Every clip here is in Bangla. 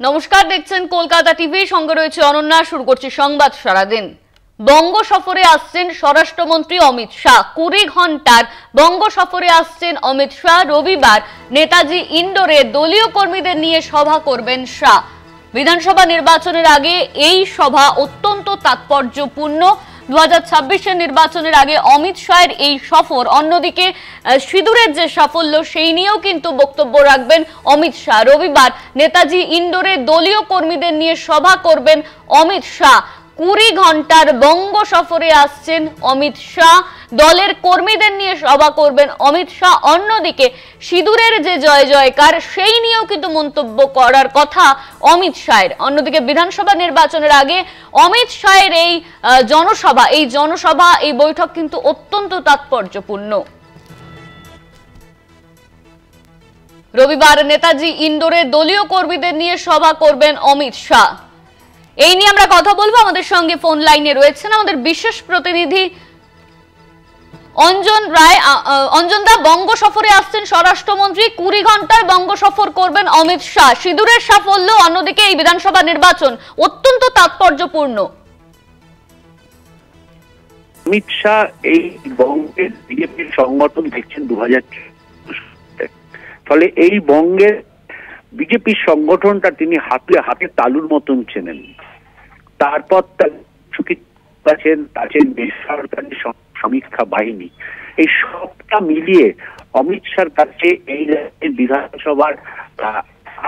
নমস্কার, দেখছেন কলকাতা টিভি, সঙ্গে রয়েছে অনন্যা। শুরু করছি সংবাদ সারাদিন। বঙ্গ সফরে আসছেন স্বরাষ্ট্রমন্ত্রী অমিত শাহ। 20 ঘন্টার বঙ্গ সফরে আসছেন অমিত শাহ। রবিবার নেতাজি ইন্ডোরে দলীয় কর্মীদের নিয়ে সভা করবেন শাহ। বিধানসভা নির্বাচনের আগে এই সভা অত্যন্ত তাৎপর্যপূর্ণ। 2026-এর নির্বাচনের আগে অমিত শাহের এই সফর। অন্যদিকে সিঁদুরের যে সাফল্য সেই নিয়েও কিন্তু বক্তব্য রাখবেন অমিত শাহ। রবিবার নেতাজি ইন্ডোরে দলীয় কর্মীদের নিয়ে সভা করবেন অমিত শাহ। 20 ঘন্টার বঙ্গ সফরে আসছেন অমিত শাহ। দলের কর্মীদের নিয়ে সভা করবেন অমিত শাহ। অন্যদিকে সিঁদুরের যে জয় জয়কার সেই নিয়েও কিন্তু মন্তব্য করার কথা অমিত শাহের। অন্যদিকে বিধানসভা নির্বাচনের আগে অমিত শাহের এই জনসভা এই বৈঠক কিন্তু অত্যন্ত তাৎপর্যপূর্ণ। রবিবার নেতাজি ইন্ডোরে দলীয় কর্মীদের নিয়ে সভা করবেন অমিত শাহ। এই নিয়ে আমরা কথা বলবো। আমাদের সঙ্গে ফোন লাইনে রয়েছেন আমাদের বিশেষ প্রতিনিধি অঞ্জন রায়। অঞ্জনদা, বঙ্গ সফরে আসছেন স্বরাষ্ট্রমন্ত্রী, 20 ঘন্টার বঙ্গ সফর করবেন অমিত শাহ। সিঁদুরের সাফল্য, অন্যদিকে এই বিধানসভা নির্বাচন অত্যন্ত তাৎপর্যপূর্ণ। অমিত শাহ এই বঙ্গের বিজেপির সংগঠন দেখছেন 2024, ফলে এই বঙ্গের বিজেপির সংগঠনটা তিনি হাতে হাতে তালুর মতন চেনেন। তারপর আছেন বেসরকারি সমীক্ষা বাহিনী, এই সবটা মিলিয়ে অমিত শাহর কাছে এই বিধানসভার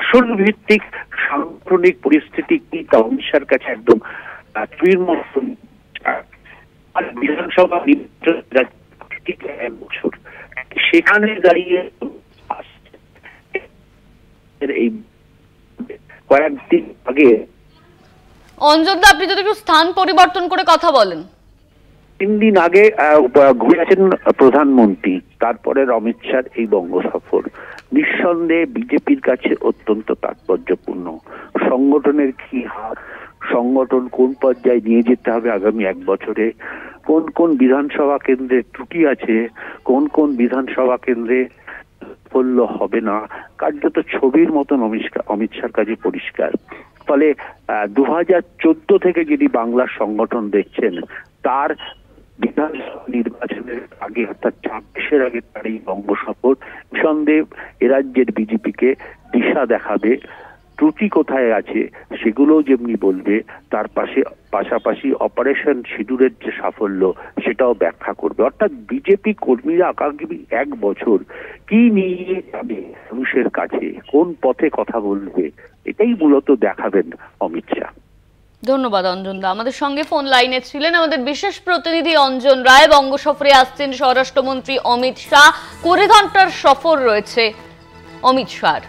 আসন ভিত্তিক সাংগঠনিক পরিস্থিতি কি তা অমিত শাহর কাছে একদম মতন। বিধানসভা বছর সেখানে দাঁড়িয়ে এই কয়েকদিন আগে অঞ্জনদা, আপনি যদি একটু স্থান পরিবর্তন করে কথা বলেন। 3 দিন আগে ঘুরে আছেন প্রধানমন্ত্রী, তারপরে অমিত শাহর এই বঙ্গ সফর নিঃসন্দেহে বিজেপির কাছে অত্যন্ত তাৎপর্যপূর্ণ। সংগঠনের কি হার, সংগঠন কোন পর্যায়ে নিয়ে যেতে হবে আগামী 1 বছরে, কোন কোন বিধানসভা কেন্দ্রে ত্রুটি আছে, কোন কোন বিধানসভা কেন্দ্রে সাফল্য হবে না, কার্যত ছবির মতন অমিত শাহর কাছে পরিষ্কার। ফলে 2014 থেকে যিনি বাংলার সংগঠন দেখছেন, তার বিধানসভা নির্বাচনের আগে অর্থাৎ 26-এর আগে তার এই বঙ্গ সফর নিঃসন্দেহে এ রাজ্যের বিজেপিকে দিশা দেখাবে। ত্রুটি কোথায় আছে সেগুলোও যেমনি বলবে, তার পাশাপাশি অপারেশন সিঁদুরের যে সাফল্য সেটাও ব্যাখ্যা করবে। অর্থাৎ বিজেপি কর্মীরা আগামী 1 বছর কি নিয়ে যাবে মানুষের কাছে, কোন পথে কথা বলবে, এটাই মূলত দেখাবেন অমিত শাহ। ধন্যবাদ অঞ্জনদা। আমাদের সঙ্গে ফোন লাইনে ছিলেন আমাদের বিশেষ প্রতিনিধি অঞ্জন রায়। বঙ্গ সফরে আসছেন স্বরাষ্ট্রমন্ত্রী অমিত শাহ। 20 ঘন্টার সফর রয়েছে অমিত শাহর।